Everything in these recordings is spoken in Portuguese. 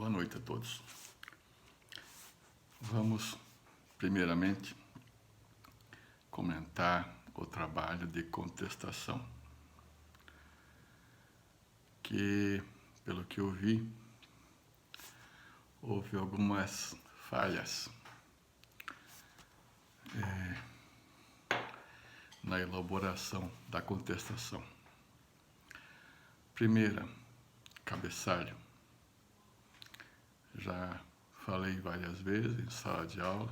Boa noite a todos. Vamos, primeiramente, comentar o trabalho de contestação, que, pelo que eu vi, houve algumas falhas na elaboração da contestação. Primeira, cabeçalho. Já falei várias vezes em sala de aula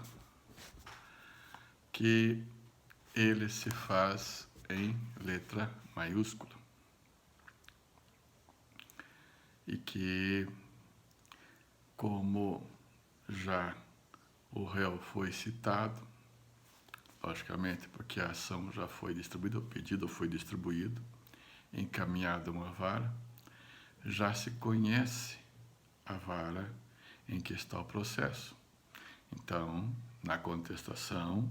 que ele se faz em letra maiúscula e que, como já o réu foi citado, logicamente porque a ação já foi distribuída, o pedido foi distribuído, encaminhado a uma vara, já se conhece a vara em que está o processo. Então, na contestação,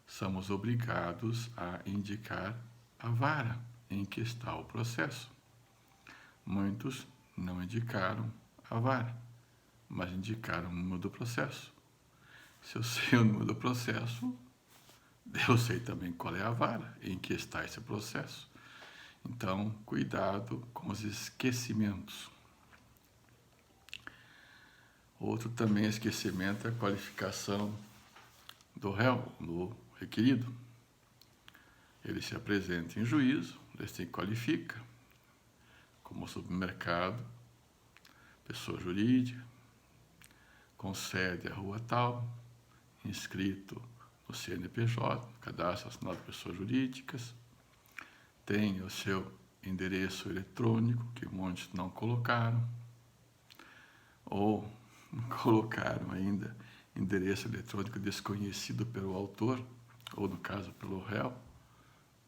somos obrigados a indicar a vara em que está o processo. Muitos não indicaram a vara, mas indicaram o número do processo. Se eu sei o número do processo, eu sei também qual é a vara em que está esse processo. Então, cuidado com os esquecimentos. Outro também esquecimento é a qualificação do réu, do requerido. Ele se apresenta em juízo, ele se qualifica como supermercado, pessoa jurídica, com sede à rua tal, inscrito no CNPJ, Cadastro Nacional de Pessoas Jurídicas, tem o seu endereço eletrônico, que muitos não colocaram, ou colocaram ainda endereço eletrônico desconhecido pelo autor, ou no caso pelo réu.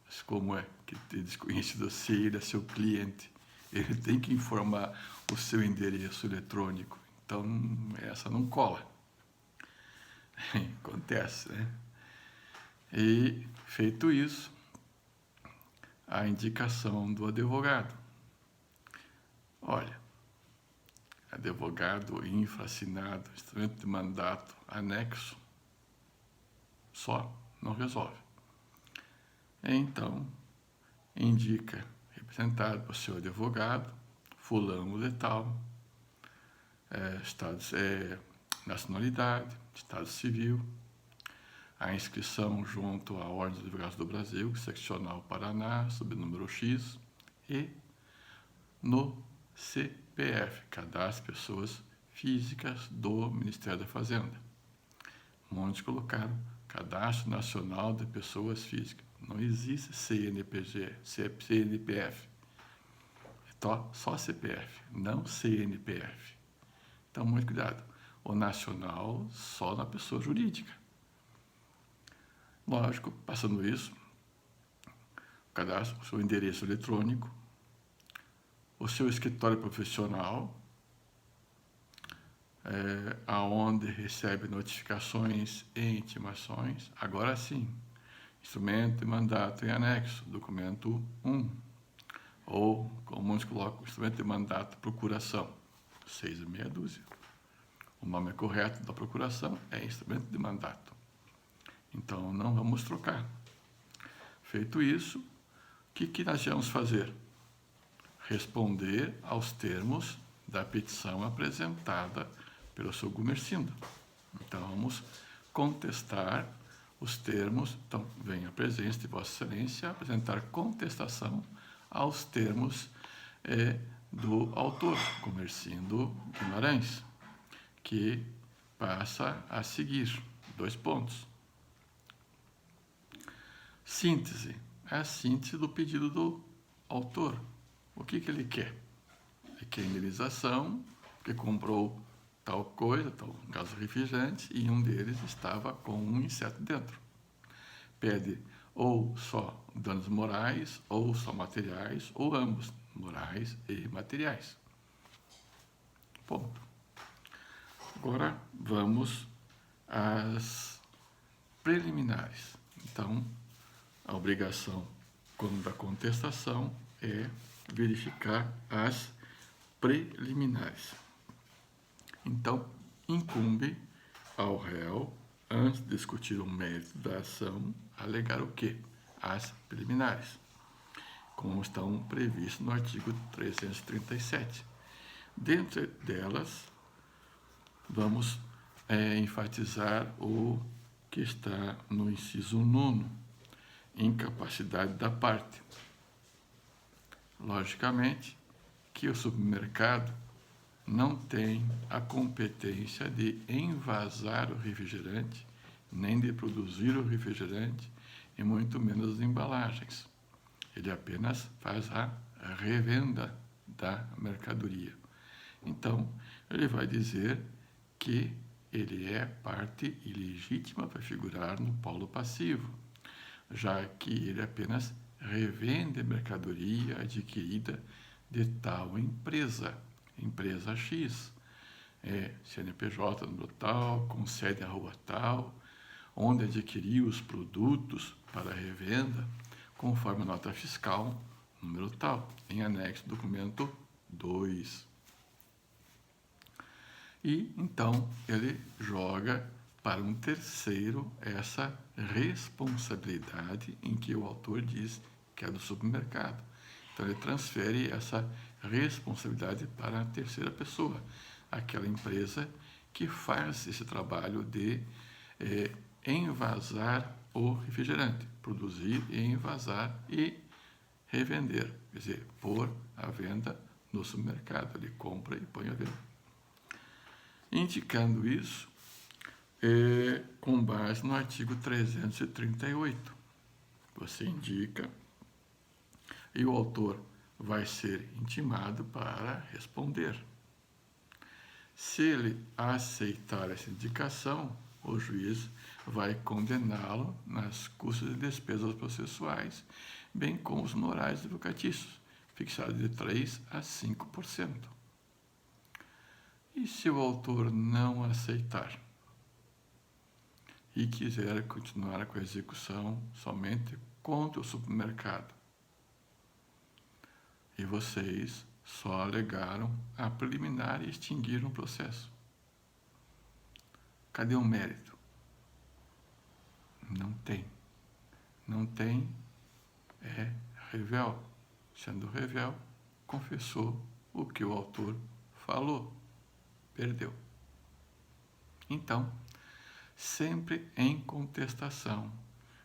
Mas como é que é desconhecido se ele é seu cliente? Ele tem que informar o seu endereço eletrônico. Então, essa não cola. Acontece, né? E, feito isso, a indicação do advogado. Olha, advogado infraassinado, instrumento de mandato anexo, só não resolve. Então, indica, representado por seu advogado, fulano de tal, nacionalidade, estado civil, a inscrição junto à Ordem dos Advogados do Brasil, seccional Paraná, sob número X, e no CPF, Cadastro de Pessoas Físicas do Ministério da Fazenda. Muitos colocaram Cadastro Nacional de Pessoas Físicas. Não existe CNPG, CNPF. Só CPF, não CNPF. Então, muito cuidado. O nacional só na pessoa jurídica. Lógico, passando isso, o cadastro, o seu endereço eletrônico, o seu escritório profissional, aonde recebe notificações e intimações. Agora sim, instrumento de mandato em anexo, documento 1. Ou, como muitos colocam, instrumento de mandato procuração, 6 e meia dúzia. O nome correto da procuração é instrumento de mandato. Então, não vamos trocar. Feito isso, o que nós vamos fazer? Responder aos termos da petição apresentada pelo seu Gumercindo. Então, vamos contestar os termos. Então, vem a presença de Vossa Excelência apresentar contestação aos termos do autor, Gumercindo Guimarães, que passa a seguir 2 pontos. Síntese, é a síntese do pedido do autor. O que ele quer? Ele quer indenização, porque comprou tal coisa, tal gás refrigerante, e um deles estava com um inseto dentro. Pede ou só danos morais, ou só materiais, ou ambos, morais e materiais. Ponto. Agora vamos às preliminares. Então, a obrigação, quando da contestação, é verificar as preliminares. Então, incumbe ao réu, antes de discutir o mérito da ação, alegar o quê? As preliminares, como estão previstas no artigo 337. Dentre delas, vamos enfatizar o que está no inciso 9, incapacidade da parte. Logicamente que o supermercado não tem a competência de envasar o refrigerante, nem de produzir o refrigerante, e muito menos as embalagens. Ele apenas faz a revenda da mercadoria. Então, ele vai dizer que ele é parte ilegítima para figurar no polo passivo, já que ele apenas revende a mercadoria adquirida de tal empresa X, CNPJ número tal, com sede em rua tal, onde adquiriu os produtos para revenda, conforme a nota fiscal número tal, em anexo documento 2. E então ele joga para um terceiro essa responsabilidade em que o autor diz que é do supermercado. Então ele transfere essa responsabilidade para a terceira pessoa, aquela empresa que faz esse trabalho de envasar o refrigerante, produzir e envasar e revender, quer dizer, pôr à venda no supermercado. Ele compra e põe à venda. Indicando isso, com base no artigo 338, você indica e o autor vai ser intimado para responder. Se ele aceitar essa indicação, o juiz vai condená-lo nas custas e despesas processuais, bem como os honorários advocatícios, fixados de 3% a 5%. E se o autor não aceitar e quiser continuar com a execução somente contra o supermercado, e vocês só alegaram a preliminar e extinguiram o processo, cadê o mérito? Não tem. Não tem, revel. Sendo revel, confessou o que o autor falou. Perdeu. Então, sempre em contestação,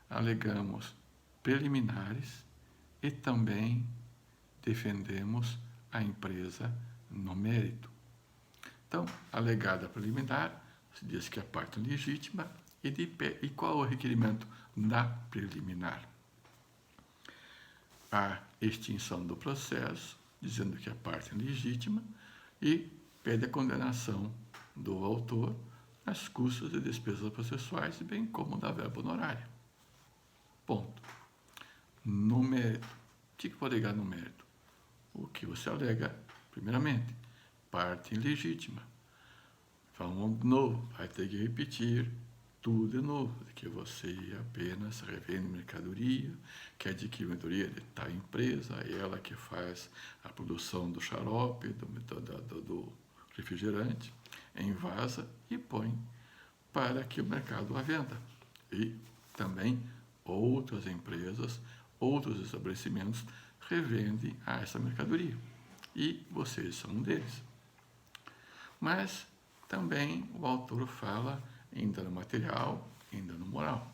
alegamos preliminares e também defendemos a empresa no mérito. Então, alegada preliminar, se diz que a parte legítima e qual é o requerimento da preliminar? A extinção do processo, dizendo que a parte é legítima, e pede a condenação do autor nas custas e despesas processuais, bem como da verba honorária. Ponto. No mérito. O que pode alegar no mérito? O que você alega, primeiramente, parte ilegítima. Vamos de novo, vai ter que repetir tudo de novo, que você apenas revende mercadoria, que adquire mercadoria de tal empresa, ela que faz a produção do xarope, do refrigerante, envasa e põe para que o mercado a venda. E também outras empresas, outros estabelecimentos revendem a essa mercadoria. E vocês são um deles. Mas também o autor fala em dano material e em dano moral.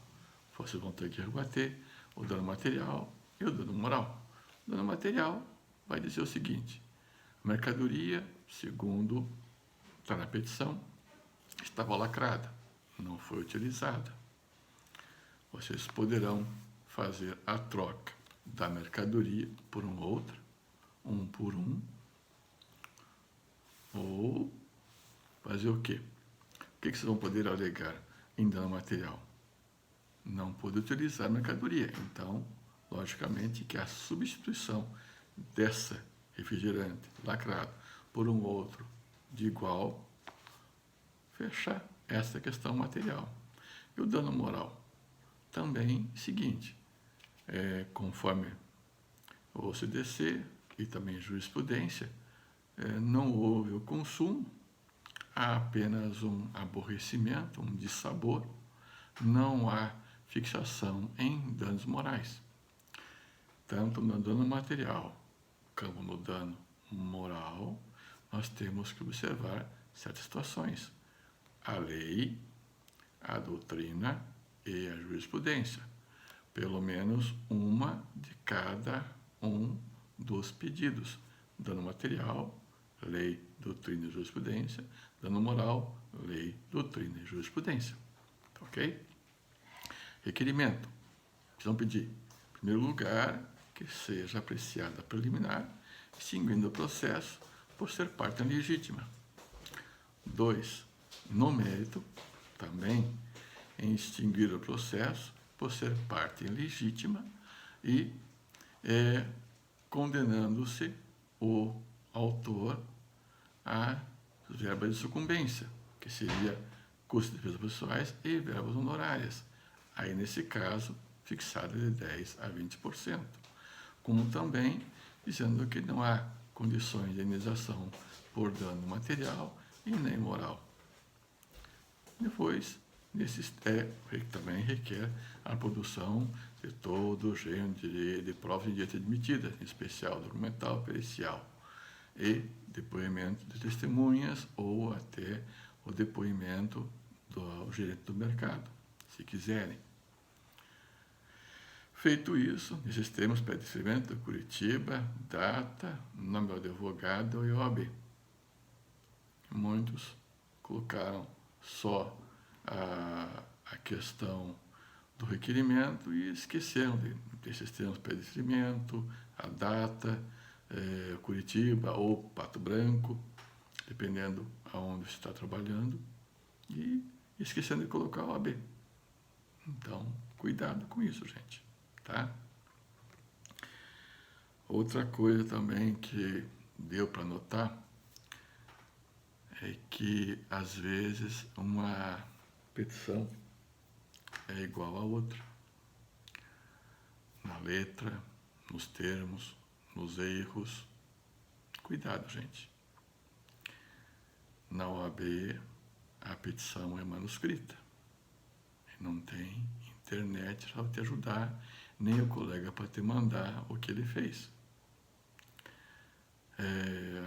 Vocês vão ter que rebater o dano material e o dano moral. O dano material vai dizer o seguinte: a mercadoria, segundo está na petição, estava lacrada, não foi utilizada. Vocês poderão fazer a troca da mercadoria por um outro, um por um, ou fazer o quê? O que vocês vão poder alegar em dano material? Não pôde utilizar a mercadoria. Então, logicamente, que a substituição dessa refrigerante lacrado por um outro de igual, fechar essa questão material. E o dano moral? Também seguinte, conforme o CDC e também jurisprudência, não houve o consumo, há apenas um aborrecimento, um dissabor, não há fixação em danos morais. Tanto no dano material como no dano moral, nós temos que observar certas situações. A lei, a doutrina e a jurisprudência. Pelo menos uma de cada um dos pedidos. Dano material, lei, doutrina e jurisprudência. Dano moral, lei, doutrina e jurisprudência. Ok? Requerimento. Precisam pedir, em primeiro lugar, que seja apreciada a preliminar, extinguindo o processo por ser parte legítima. 2. No mérito, também, em extinguir o processo por ser parte legítima e condenando-se o autor a verbas de sucumbência, que seria custos de defesa pessoais e verbas honorárias. Aí, nesse caso, fixada de 10% a 20%. Como também dizendo que não há condições de indenização por dano material e nem moral. Depois, também requer a produção de todo o gênero de provas de direito admitidas, em especial documental, pericial, e depoimento de testemunhas ou até o depoimento do gerente do mercado, se quiserem. Feito isso, nesses termos, pede escrevimento, Curitiba, data, nome do advogado e OAB. Muitos colocaram só a questão do requerimento e esqueceram desses termos, pede escrevimento, a data, Curitiba ou Pato Branco, dependendo aonde você está trabalhando, e esquecendo de colocar a OAB. Então, cuidado com isso, gente. Tá? Outra coisa também que deu para notar é que, às vezes, uma petição é igual a outra. Na letra, nos termos, nos erros. Cuidado, gente. Na OAB, a petição é manuscrita. Não tem internet para te ajudar, nem o colega para te mandar o que ele fez.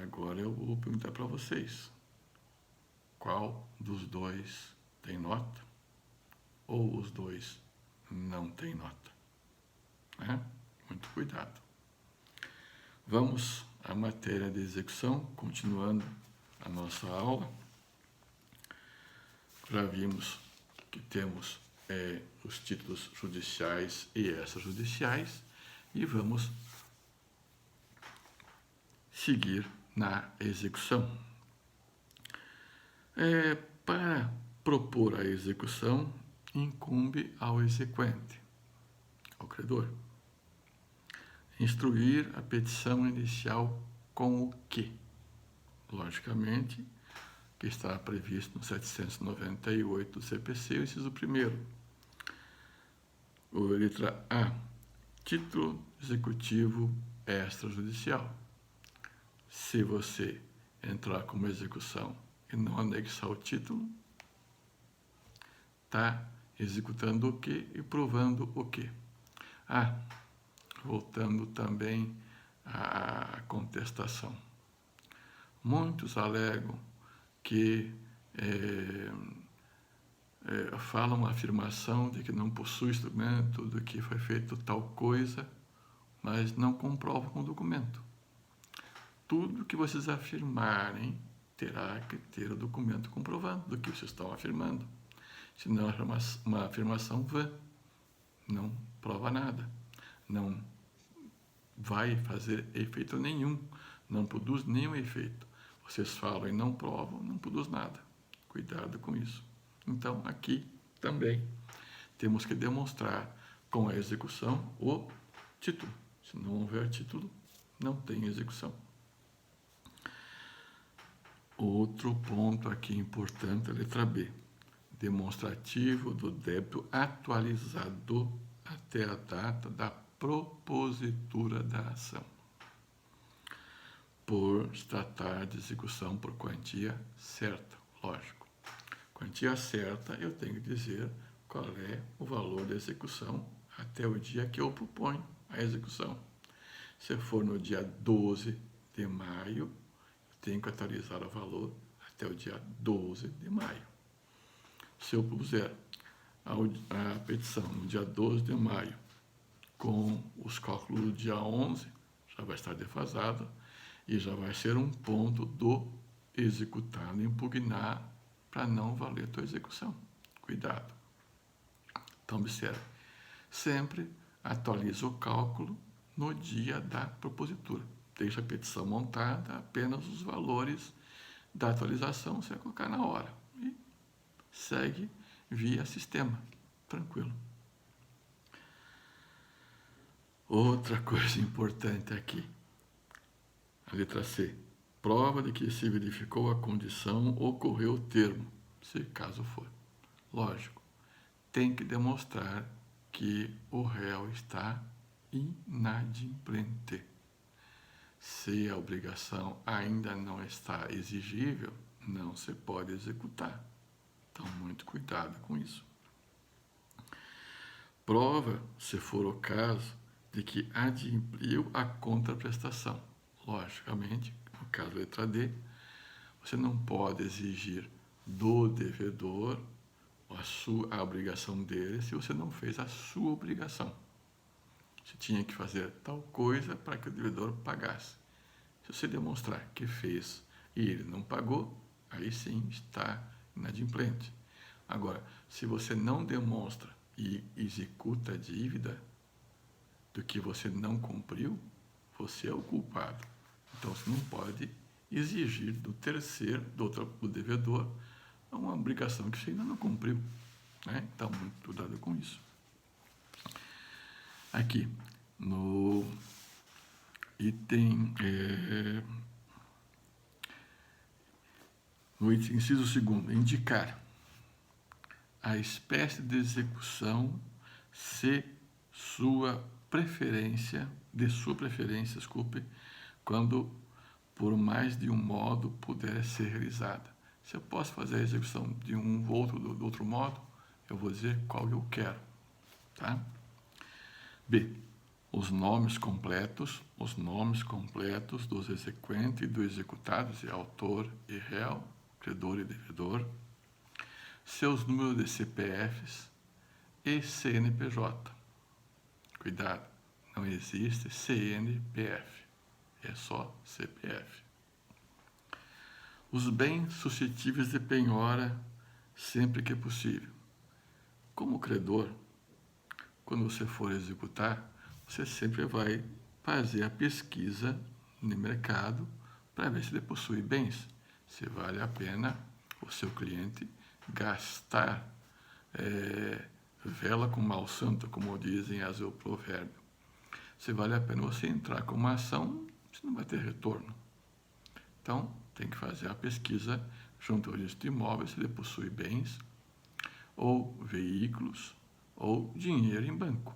Agora eu vou perguntar para vocês. Qual dos dois tem nota? Ou os dois não têm nota? Muito cuidado. Vamos à matéria de execução, continuando a nossa aula. Já vimos que temos os títulos judiciais e extrajudiciais e vamos seguir na execução. Para propor a execução, incumbe ao exequente, ao credor, instruir a petição inicial com o que? Logicamente, que está previsto no 798 do CPC, o inciso 1º. Letra A. Título executivo extrajudicial. Se você entrar com uma execução e não anexar o título, está executando o quê e provando o quê? Voltando também à contestação. Muitos alegam que falam uma afirmação de que não possui instrumento, de que foi feito tal coisa, mas não comprovam com o documento. Tudo que vocês afirmarem terá que ter o documento comprovando do que vocês estão afirmando. Senão é uma afirmação vã, não prova nada, não vai fazer efeito nenhum, não produz nenhum efeito. Vocês falam e não provam, não produz nada. Cuidado com isso. Então, aqui também temos que demonstrar com a execução o título. Se não houver título, não tem execução. Outro ponto aqui importante, a letra B. Demonstrativo do débito atualizado até a data da propositura da ação, por se tratar de execução por quantia certa. Lógico. Quantia certa, eu tenho que dizer qual é o valor da execução até o dia que eu proponho a execução. Se for no dia 12 de maio, eu tenho que atualizar o valor até o dia 12 de maio. Se eu puser a petição no dia 12 de maio, com os cálculos do dia 11, já vai estar defasado e já vai ser um ponto do executado impugnar para não valer a tua execução. Cuidado. Então, observe. Sempre atualiza o cálculo no dia da propositura. Deixa a petição montada, apenas os valores da atualização você vai colocar na hora. E segue via sistema. Tranquilo. Outra coisa importante aqui. A letra C. Prova de que se verificou a condição, ocorreu o termo, se caso for. Lógico, tem que demonstrar que o réu está inadimplente. Se a obrigação ainda não está exigível, não se pode executar. Então, muito cuidado com isso. Prova, se for o caso, de que adimpliu a contraprestação. Logicamente, no caso da letra D, você não pode exigir do devedor a obrigação dele se você não fez a sua obrigação. Você tinha que fazer tal coisa para que o devedor pagasse. Se você demonstrar que fez e ele não pagou, aí sim está inadimplente. Agora, se você não demonstra e executa a dívida do que você não cumpriu, você é o culpado. Então, você não pode exigir do terceiro, do devedor, uma obrigação que você ainda não cumpriu. Né? Então, muito cuidado com isso. Aqui, no item, inciso 2º, indicar a espécie de execução se de sua preferência, quando por mais de um modo puder ser realizada. Se eu posso fazer a execução de um ou do outro modo, eu vou dizer qual eu quero. Tá? B. Os nomes completos dos exequentes e do executado, autor e réu, credor e devedor, seus números de CPFs e CNPJ. Cuidado, não existe CNPF, é só CPF. Os bens suscetíveis de penhora sempre que possível. Como credor, quando você for executar, você sempre vai fazer a pesquisa no mercado para ver se ele possui bens, se vale a pena o seu cliente gastar vela com mau santo, como dizem as o provérbio. Se vale a pena você entrar com uma ação, você não vai ter retorno. Então, tem que fazer a pesquisa junto ao registro de imóveis, se ele possui bens, ou veículos, ou dinheiro em banco.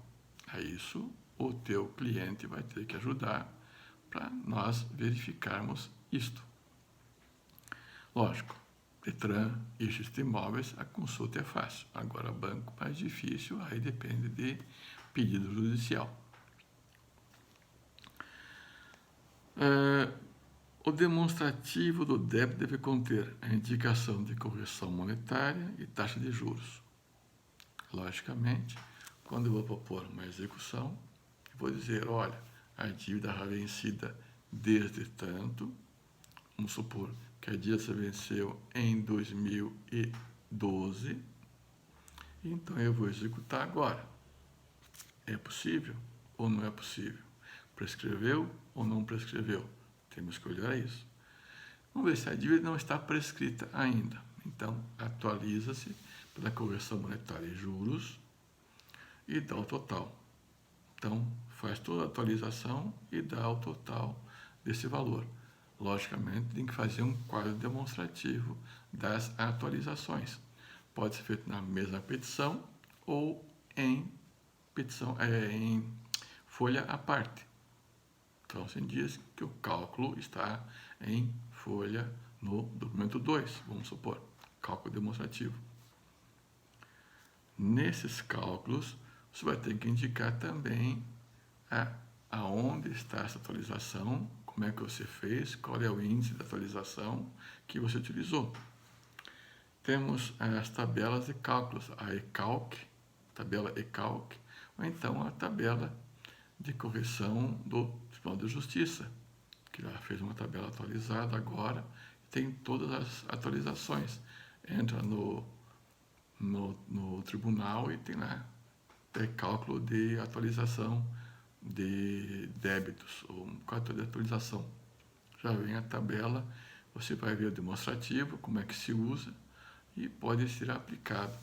É isso, o teu cliente vai ter que ajudar para nós verificarmos isto. Lógico, Detran e registro de imóveis, a consulta é fácil. Agora, banco mais difícil, aí depende de pedido judicial. O demonstrativo do débito deve conter a indicação de correção monetária e taxa de juros. Logicamente, quando eu vou propor uma execução, eu vou dizer, olha, a dívida já vencida desde tanto, vamos supor que a dívida se venceu em 2012, então eu vou executar agora. É possível ou não é possível? Prescreveu ou não prescreveu? Temos que olhar isso. Vamos ver se a dívida não está prescrita ainda. Então, atualiza-se pela correção monetária e juros e dá o total. Então, faz toda a atualização e dá o total desse valor. Logicamente, tem que fazer um quadro demonstrativo das atualizações. Pode ser feito na mesma petição ou em folha à parte. Então, se diz que o cálculo está em folha no documento 2, vamos supor. cálculo demonstrativo. Nesses cálculos, você vai ter que indicar também aonde está essa atualização, como é que você fez, qual é o índice de atualização que você utilizou. Temos as tabelas de cálculos, a ECalc, tabela ECalc, ou então a tabela de correção do Tribunal de Justiça, que já fez uma tabela atualizada agora, tem todas as atualizações. Entra no tribunal e tem lá cálculo de atualização de débitos, ou cálculo de atualização. Já vem a tabela, você vai ver o demonstrativo, como é que se usa, e pode ser aplicado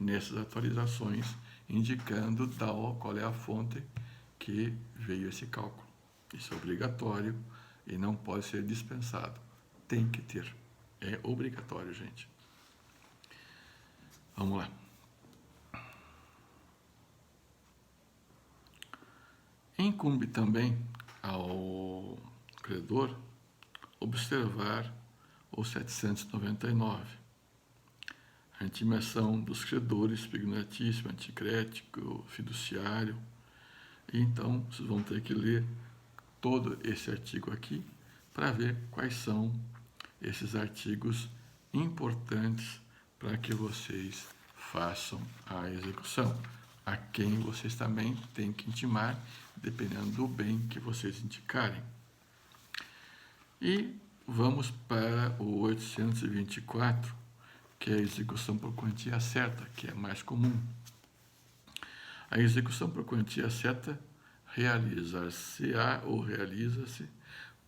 nessas atualizações, indicando qual é a fonte que veio esse cálculo. Isso é obrigatório e não pode ser dispensado. Tem que ter. É obrigatório, gente. Vamos lá. Incumbe também ao credor observar o 799, a intimação dos credores, pignatício, anticrético, fiduciário. E então, vocês vão ter que ler todo esse artigo aqui para ver quais são esses artigos importantes para que vocês façam a execução. A quem vocês também têm que intimar, dependendo do bem que vocês indicarem. E vamos para o 824, que é a execução por quantia certa, que é mais comum. A execução por quantia certa realizar-se-á ou realiza-se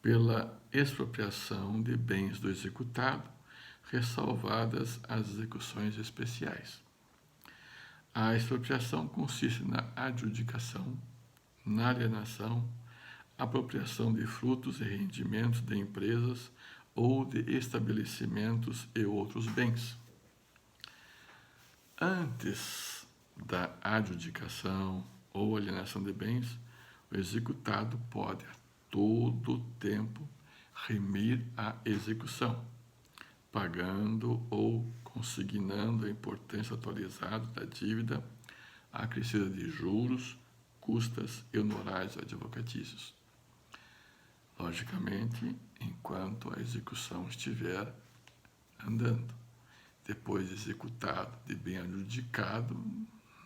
pela expropriação de bens do executado, ressalvadas as execuções especiais. A expropriação consiste na adjudicação, na alienação, apropriação de frutos e rendimentos de empresas ou de estabelecimentos e outros bens. Antes da adjudicação ou alienação de bens, o executado pode, a todo tempo, remir a execução, pagando ou consignando a importância atualizada da dívida, acrescida de juros, custas e honorários advocatícios. Logicamente, enquanto a execução estiver andando. Depois de executado, de bem adjudicado,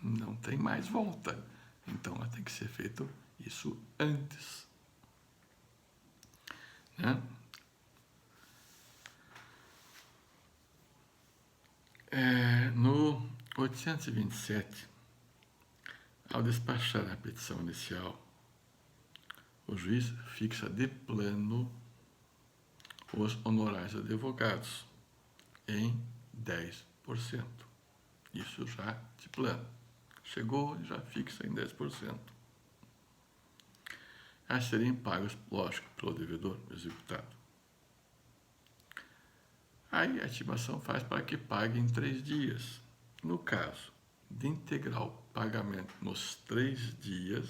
não tem mais volta. Então, tem que ser feito isso antes. Né? No 827, ao despachar a petição inicial, o juiz fixa de plano os honorários advogados em 10%. Isso já de plano. Chegou, já fixa em 10%. A serem pagos, lógico, pelo devedor executado. Aí a estimação faz para que pague em 3 dias. No caso de integral pagamento nos 3 dias,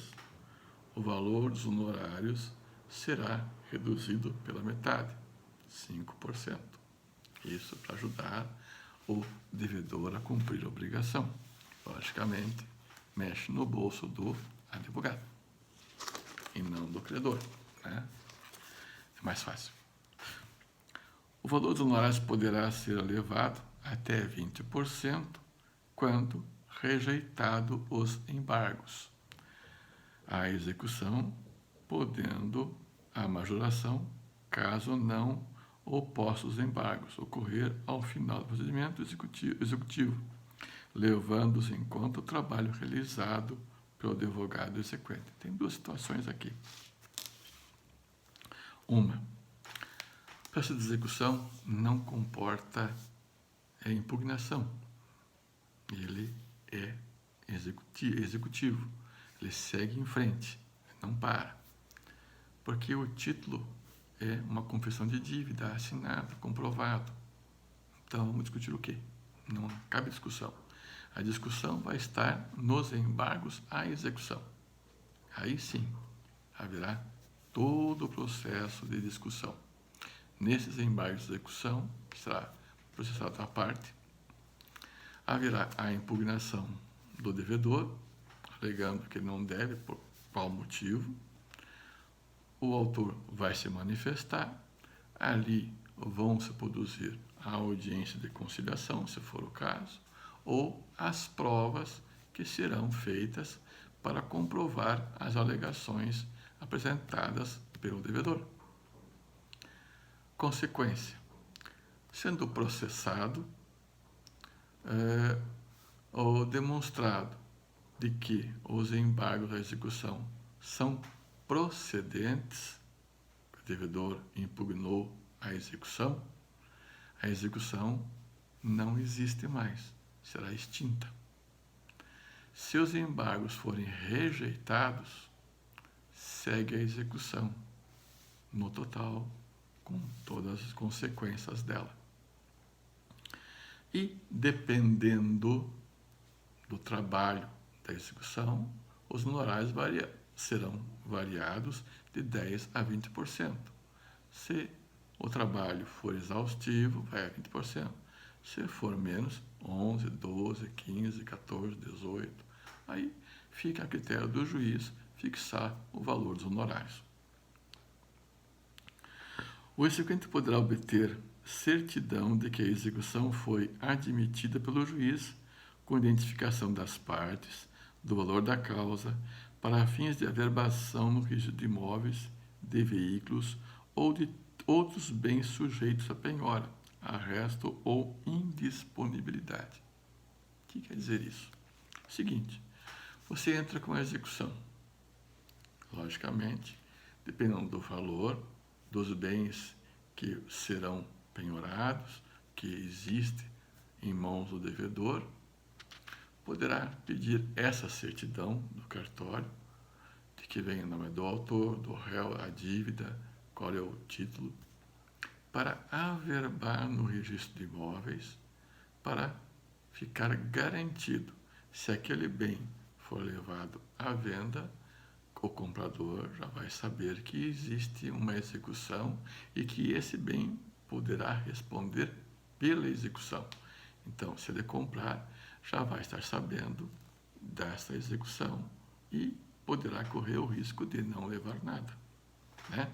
o valor dos honorários será reduzido pela metade, 5%. Isso para ajudar o devedor a cumprir a obrigação. Logicamente, mexe no bolso do advogado e não do credor. Né? É mais fácil. O valor dos honorários poderá ser elevado até 20% quando rejeitado os embargos. A execução, podendo a majoração, caso não opostos embargos, ocorrer ao final do procedimento executivo, levando-se em conta o trabalho realizado pelo advogado exequente. Tem 2 situações aqui. Uma, o processo de execução não comporta impugnação. Ele é executivo. Ele segue em frente, não para. Porque o título é uma confissão de dívida assinada, comprovado. Então, vamos discutir o quê? Não cabe discussão. A discussão vai estar nos embargos à execução. Aí sim, haverá todo o processo de discussão. Nesses embargos de execução, será processado à parte, haverá a impugnação do devedor, alegando que ele não deve, por qual motivo. O autor vai se manifestar, ali vão se produzir a audiência de conciliação, se for o caso, ou as provas que serão feitas para comprovar as alegações apresentadas pelo devedor. Consequência: sendo processado ou demonstrado de que os embargos à execução são procedentes, o devedor impugnou a execução não existe mais, será extinta. Se os embargos forem rejeitados, segue a execução no total, com todas as consequências dela. E, dependendo do trabalho da execução, os honorários serão variados de 10% a 20%. Se o trabalho for exaustivo, vai a 20%. Se for menos, 11%, 12%, 15%, 14%, 18%. Aí fica a critério do juiz fixar o valor dos honorários. O exequente poderá obter certidão de que a execução foi admitida pelo juiz com identificação das partes, do valor da causa, para fins de averbação no registro de imóveis, de veículos ou de outros bens sujeitos a penhora, arresto ou indisponibilidade. O que quer dizer isso? Seguinte, você entra com a execução. Logicamente, dependendo do valor dos bens que serão penhorados, que existe em mãos do devedor, poderá pedir essa certidão do cartório, de que vem o nome do autor, do réu, a dívida, qual é o título, para averbar no registro de imóveis, para ficar garantido, se aquele bem for levado à venda, o comprador já vai saber que existe uma execução e que esse bem poderá responder pela execução. Então, se ele comprar, já vai estar sabendo dessa execução e poderá correr o risco de não levar nada, né?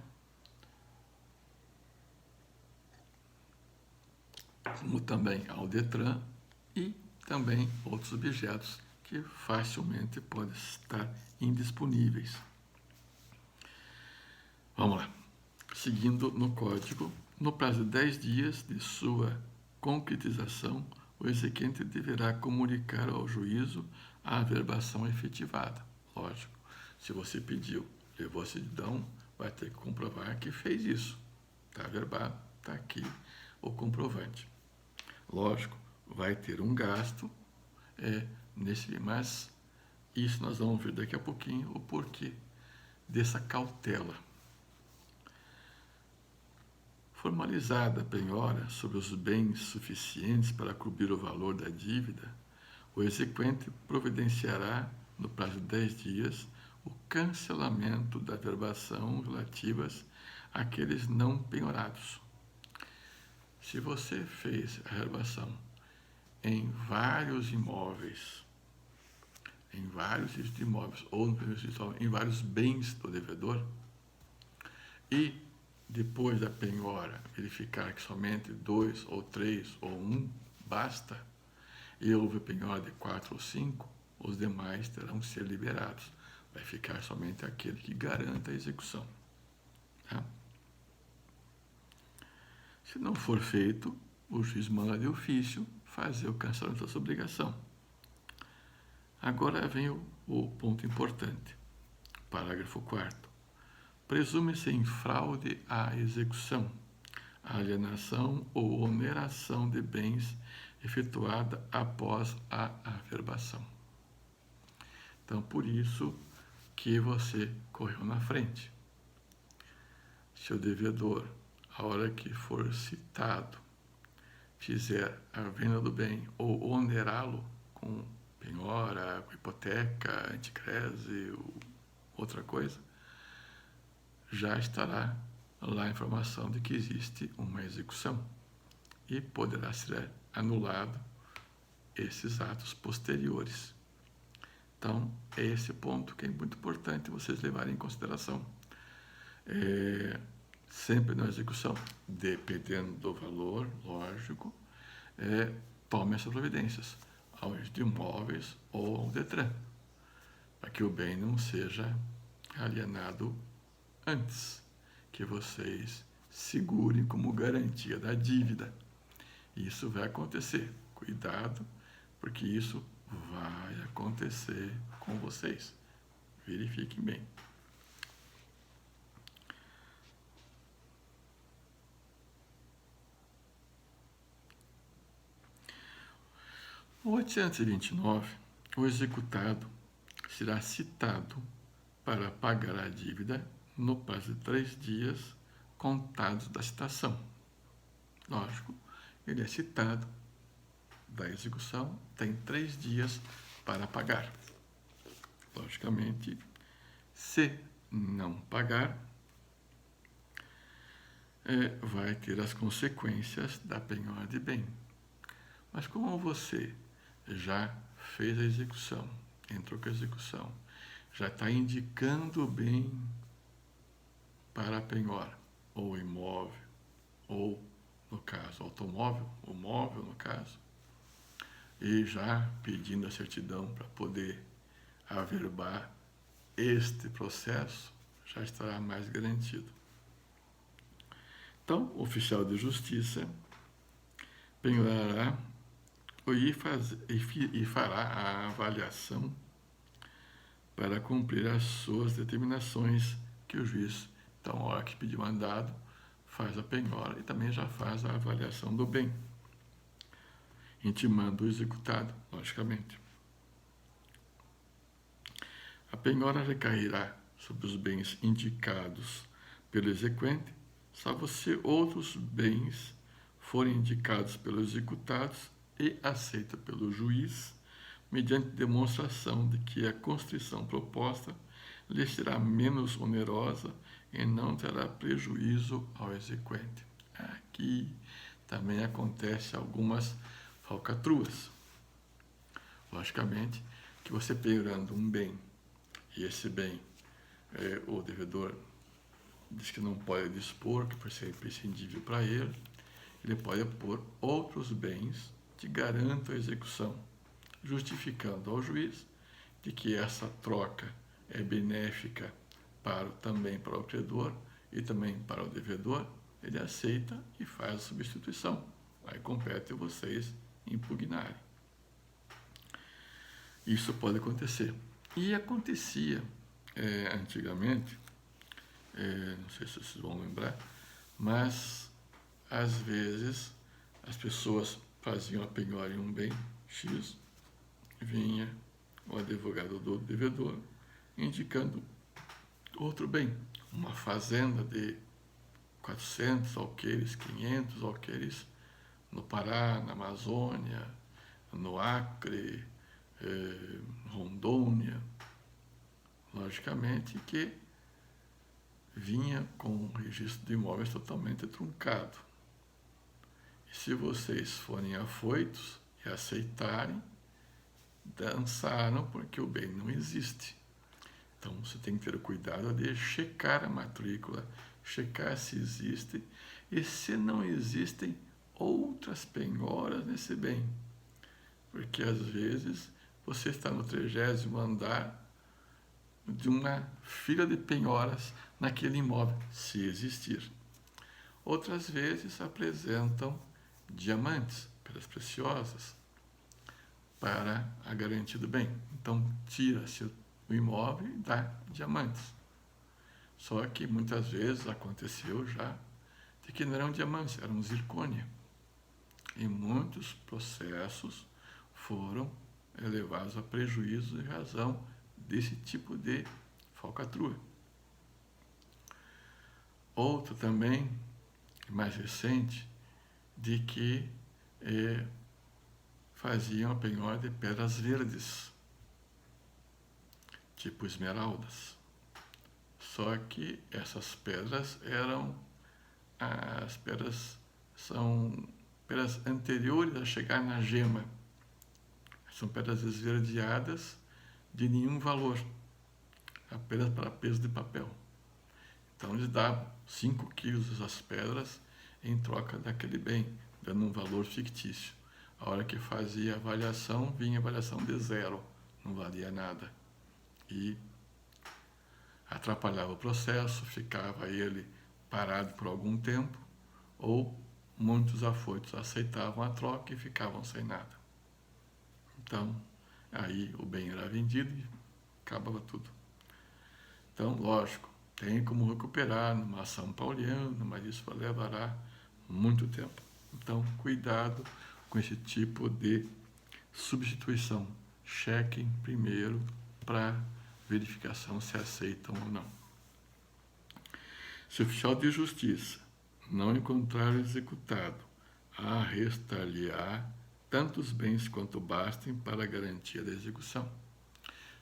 Como também ao Detran e também outros objetos que facilmente podem estar indisponíveis. Vamos lá. Seguindo no código, no prazo de 10 dias de sua concretização, o exequente deverá comunicar ao juízo a averbação efetivada. Lógico, se você pediu, levou a certidão, vai ter que comprovar que fez isso. Está averbado, está aqui o comprovante. Lógico, vai ter um gasto mas isso nós vamos ver daqui a pouquinho o porquê dessa cautela. Formalizada a penhora sobre os bens suficientes para cobrir o valor da dívida, o exequente providenciará, no prazo de 10 dias, o cancelamento da averbação relativas àqueles não penhorados. Se você fez a averbação em vários imóveis, em vários registros de imóveis, ou em vários bens do devedor, e depois da penhora verificar que somente 2 ou 3 ou 1 basta, e houve penhora de 4 ou 5, os demais terão que ser liberados. Vai ficar somente aquele que garanta a execução. Tá? Se não for feito, o juiz manda de ofício fazer o cancelamento dessa obrigação. Agora vem o ponto importante. Parágrafo 4º. Presume-se em fraude à execução, a alienação ou oneração de bens efetuada após a averbação. Então, por isso que você correu na frente. Se o devedor, a hora que for citado, fizer a venda do bem ou onerá-lo com penhora, com hipoteca, anticrese ou outra coisa, já estará lá a informação de que existe uma execução. e poderá ser anulado esses atos posteriores. Então, é esse ponto que é muito importante vocês levarem em consideração. Sempre na execução, dependendo do valor, lógico, tome essas providências aos imóveis ou ao Detran, para que o bem não seja alienado antes, que vocês segurem como garantia da dívida. Isso vai acontecer. Cuidado, porque isso vai acontecer com vocês. Verifiquem bem. O 829, o executado será citado para pagar a dívida no prazo de 3 dias contados da citação. Lógico, ele é citado da execução, tem 3 dias para pagar. Logicamente, se não pagar, vai ter as consequências da penhora de bem. Mas como você já fez a execução, entrou com a execução, já está indicando o bem para a penhora, ou imóvel, ou, no caso, automóvel, ou móvel, no caso, e já pedindo a certidão para poder averbar este processo, já estará mais garantido. Então, o oficial de justiça penhorará e fará a avaliação para cumprir as suas determinações que o juiz, então, a hora que pedir mandado, faz a penhora e também já faz a avaliação do bem, intimando o executado, logicamente. A penhora recairá sobre os bens indicados pelo exequente, salvo se outros bens forem indicados pelos executados e aceitos pelo juiz, mediante demonstração de que a constrição proposta lhe será menos onerosa e não terá prejuízo ao exequente. Aqui também acontece algumas falcatruas. Logicamente que você penhorando um bem, e esse bem o devedor diz que não pode dispor, que por ser imprescindível para ele, ele pode pôr outros bens que garantam a execução, justificando ao juiz de que essa troca é benéfica também para o credor e também para o devedor, ele aceita e faz a substituição. Aí compete a vocês impugnarem. Isso pode acontecer. E acontecia antigamente, não sei se vocês vão lembrar, mas às vezes as pessoas faziam a penhora em um bem X, vinha o advogado do devedor indicando outro bem, uma fazenda de 400 alqueires, 500 alqueires no Pará, na Amazônia, no Acre, Rondônia. Logicamente que vinha com o registro de imóveis totalmente truncado. E se vocês forem afoitos e aceitarem, dançaram porque o bem não existe. Então você tem que ter o cuidado de checar a matrícula, checar se existe e se não existem outras penhoras nesse bem. Porque às vezes você está no 30º andar de uma fila de penhoras naquele imóvel, se existir. Outras vezes apresentam diamantes, pedras preciosas, para a garantia do bem. Então tira-se o imóvel e dá diamantes. Só que muitas vezes aconteceu já de que não eram diamantes, eram zircônia. E muitos processos foram levados a prejuízo em razão desse tipo de falcatrua. Outro também, mais recente, de que faziam a penhora de pedras verdes, tipo esmeraldas. Só que essas pedras as pedras são pedras anteriores a chegar na gema. São pedras esverdeadas de nenhum valor, apenas para peso de papel. Então eles davam 5 quilos dessas pedras em troca daquele bem, dando um valor fictício. A hora que fazia a avaliação, vinha a avaliação de 0, não valia nada. E atrapalhava o processo, ficava ele parado por algum tempo, ou muitos afoitos aceitavam a troca e ficavam sem nada. Então, aí o bem era vendido e acabava tudo. Então, lógico, tem como recuperar numa ação pauliana, mas isso levará muito tempo. Então, cuidado com esse tipo de substituição. Chequem primeiro para verificação se aceitam ou não. Se o oficial de justiça não encontrar executado, arrestar-lhe-á tantos bens quanto bastem para a garantia da execução.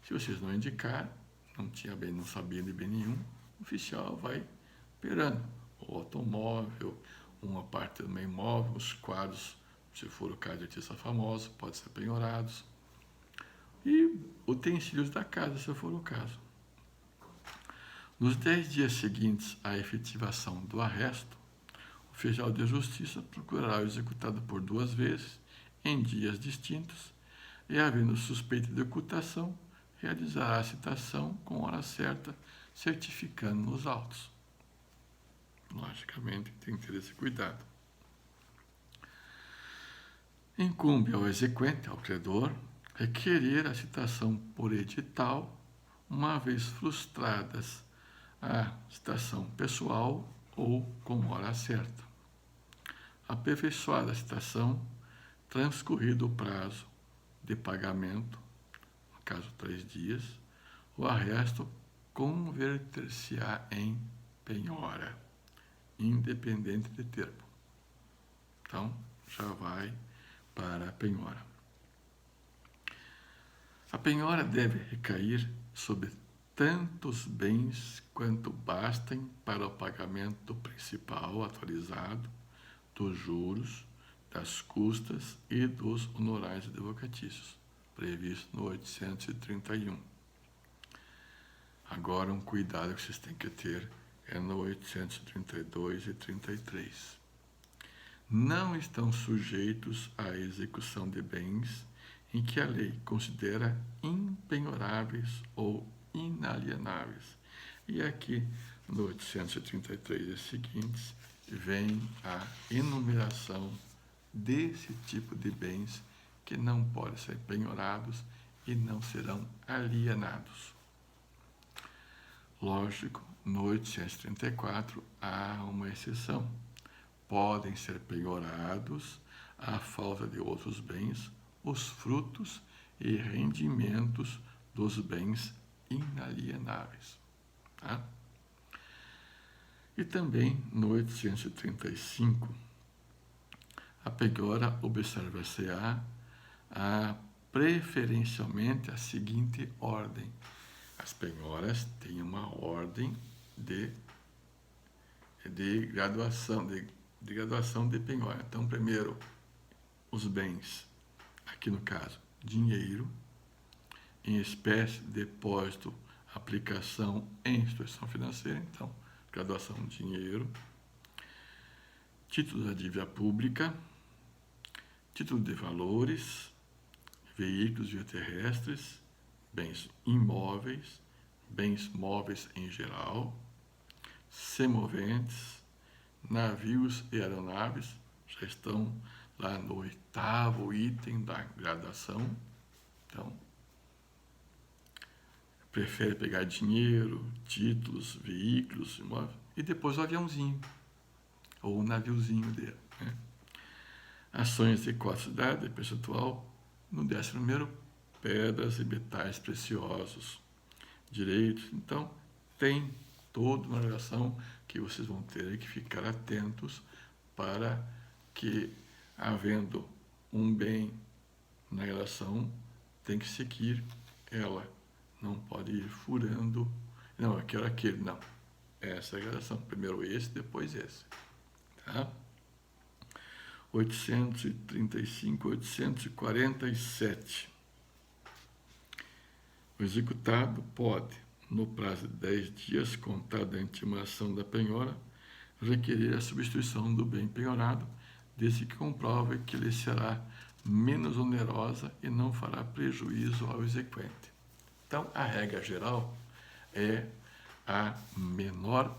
Se vocês não indicarem, não sabia de bem nenhum, o oficial vai perando o automóvel, uma parte do meio imóvel, os quadros, se for o caso de artista famoso, pode ser penhorados, e utensílios da casa, se for o caso. Nos 10 dias seguintes à efetivação do arresto, o oficial de justiça procurará o executado por 2 vezes, em dias distintos, e, havendo suspeita de ocultação, realizará a citação com hora certa, certificando os autos. Logicamente, tem que ter esse cuidado. Incumbe ao exequente, ao credor, requerer a citação por edital, uma vez frustradas a citação pessoal ou com hora certa. Aperfeiçoada a citação, transcorrido o prazo de pagamento, no caso 3 dias, o arresto converter-se-á em penhora, independente de termo. Então, já vai para a penhora. A penhora deve recair sobre tantos bens quanto bastem para o pagamento do principal atualizado, dos juros, das custas e dos honorários advocatícios, previsto no 831. Agora, um cuidado que vocês têm que ter é no 832 e 33. Não estão sujeitos à execução de bens em que a lei considera impenhoráveis ou inalienáveis. E aqui, no 833 e seguintes, vem a enumeração desse tipo de bens que não podem ser penhorados e não serão alienados. Lógico, no 834 há uma exceção. Podem ser penhorados, à falta de outros bens, os frutos e rendimentos dos bens inalienáveis. Tá? E também no 835, a penhora observa-se-á preferencialmente a seguinte ordem. As penhoras têm uma ordem de graduação de penhora. Então, primeiro, os bens, aqui no caso, dinheiro, em espécie, depósito, aplicação em instituição financeira, então, graduação de dinheiro, título da dívida pública, título de valores, veículos via terrestres, bens imóveis, bens móveis em geral, semoventes, navios e aeronaves, já estão lá no 8º item da graduação. Então, prefere pegar dinheiro, títulos, veículos, imóveis, e depois o aviãozinho, ou o naviozinho dele. Né? Ações de quantidade percentual, no 11º, pedras e metais preciosos, direitos. Então, tem toda uma relação que vocês vão ter que ficar atentos para que, havendo um bem na relação, tem que seguir ela. Não pode ir furando. Não, eu quero aquele. Não. Essa é a relação. Primeiro esse, depois esse. Tá? 835.847. O executado pode, no prazo de 10 dias, contado da intimação da penhora, requerer a substituição do bem penhorado, desde que comprove que ele será menos onerosa e não fará prejuízo ao exequente. Então, a regra geral é a menor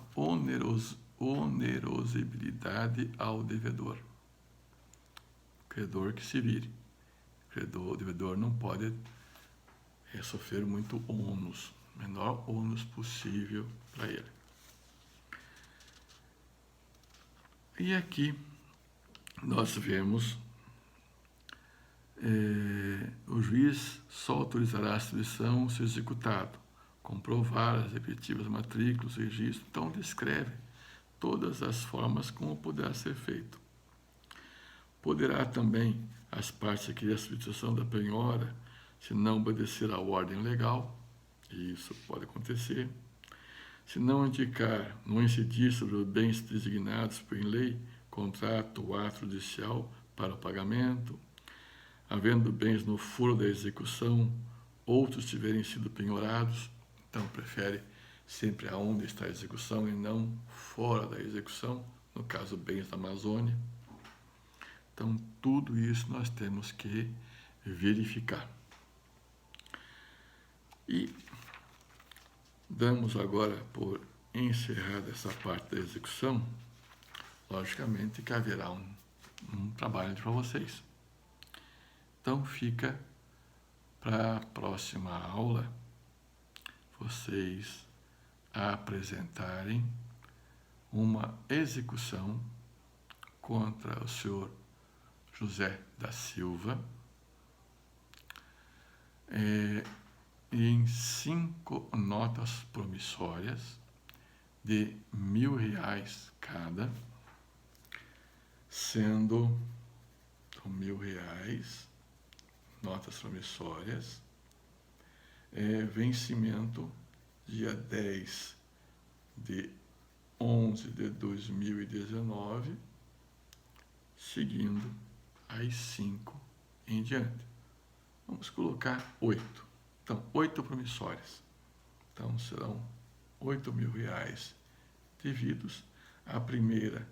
onerosibilidade ao devedor. O credor que se vire. O devedor não pode sofrer muito ônus, menor ônus possível para ele. E aqui nós vemos o juiz só autorizará a substituição se executado, comprovar as respectivas matrículas, registro. Então descreve todas as formas como poderá ser feito. Poderá também as partes requerer a substituição da penhora se não obedecer à ordem legal, e isso pode acontecer. Se não indicar, não incidir sobre os bens designados por lei, contrato ou ato judicial para o pagamento, havendo bens no foro da execução, outros tiverem sido penhorados, então prefere sempre aonde está a execução e não fora da execução, no caso bens da Amazônia. Então tudo isso nós temos que verificar. E damos agora por encerrada essa parte da execução. Logicamente que haverá um trabalho para vocês. Então fica para a próxima aula vocês apresentarem uma execução contra o senhor José da Silva em 5 notas promissórias de R$1.000 cada, sendo R$1.000, notas promissórias, vencimento dia 10 de 11 de 2019, seguindo as 5 em diante. Vamos colocar 8. Então, 8 promissórias. Então, serão R$8.000 devidos. A primeira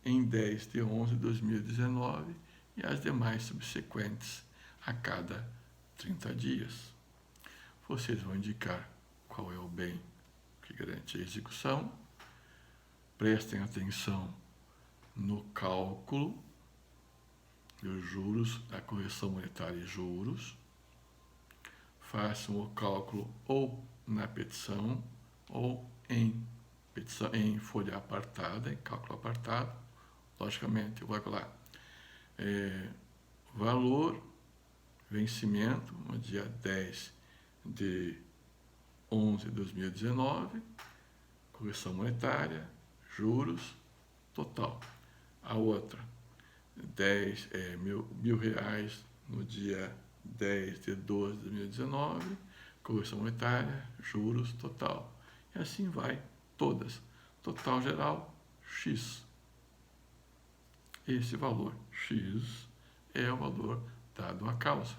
em 10 de 11 de 2019 e as demais subsequentes a cada 30 dias. Vocês vão indicar qual é o bem que garante a execução. Prestem atenção no cálculo dos juros, da correção monetária e juros. Façam o cálculo ou na petição ou em folha apartada, em cálculo apartado. Logicamente, eu vou calcular valor, vencimento, no dia 10 de 11 de 2019, correção monetária, juros, total. A outra, R$1.000 no dia 10 de 12 de 2019, correção monetária, juros, total. E assim vai, todas. Total geral, X. Esse valor X é o valor dado à causa.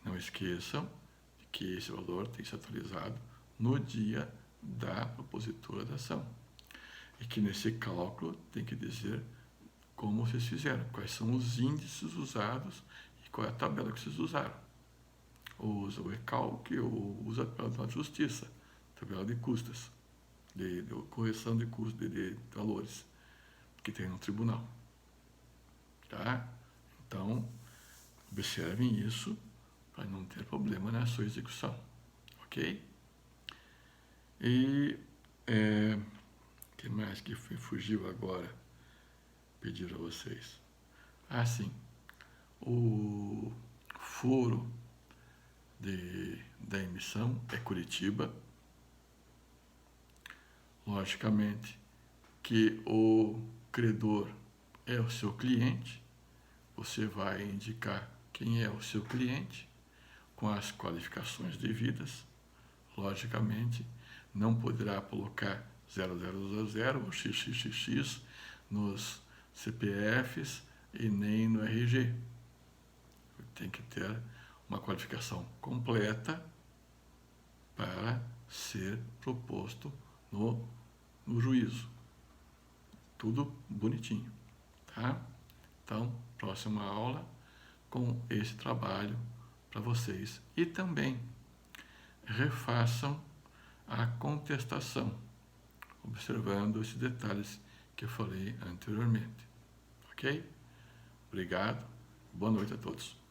Não esqueçam que esse valor tem que ser atualizado no dia da propositura da ação. E que nesse cálculo tem que dizer como vocês fizeram, quais são os índices usados e qual é a tabela que vocês usaram. Ou usa o recalque ou usa a tabela da justiça, tabela de custas, de correção de custos, de valores, que tem no tribunal. Tá? Então, observem isso para não ter problema na sua execução. Ok? E o que mais que fugiu agora? Pedir a vocês. Sim. O foro da emissão é Curitiba. Logicamente que o credor é o seu cliente. Você vai indicar quem é o seu cliente com as qualificações devidas. Logicamente, não poderá colocar 0000 ou XXXX CPFs e nem no RG. Tem que ter uma qualificação completa para ser proposto no juízo. Tudo bonitinho, tá? Então, próxima aula com esse trabalho para vocês. E também refaçam a contestação, observando esses detalhes que eu falei anteriormente. Ok? Obrigado. Boa noite a todos.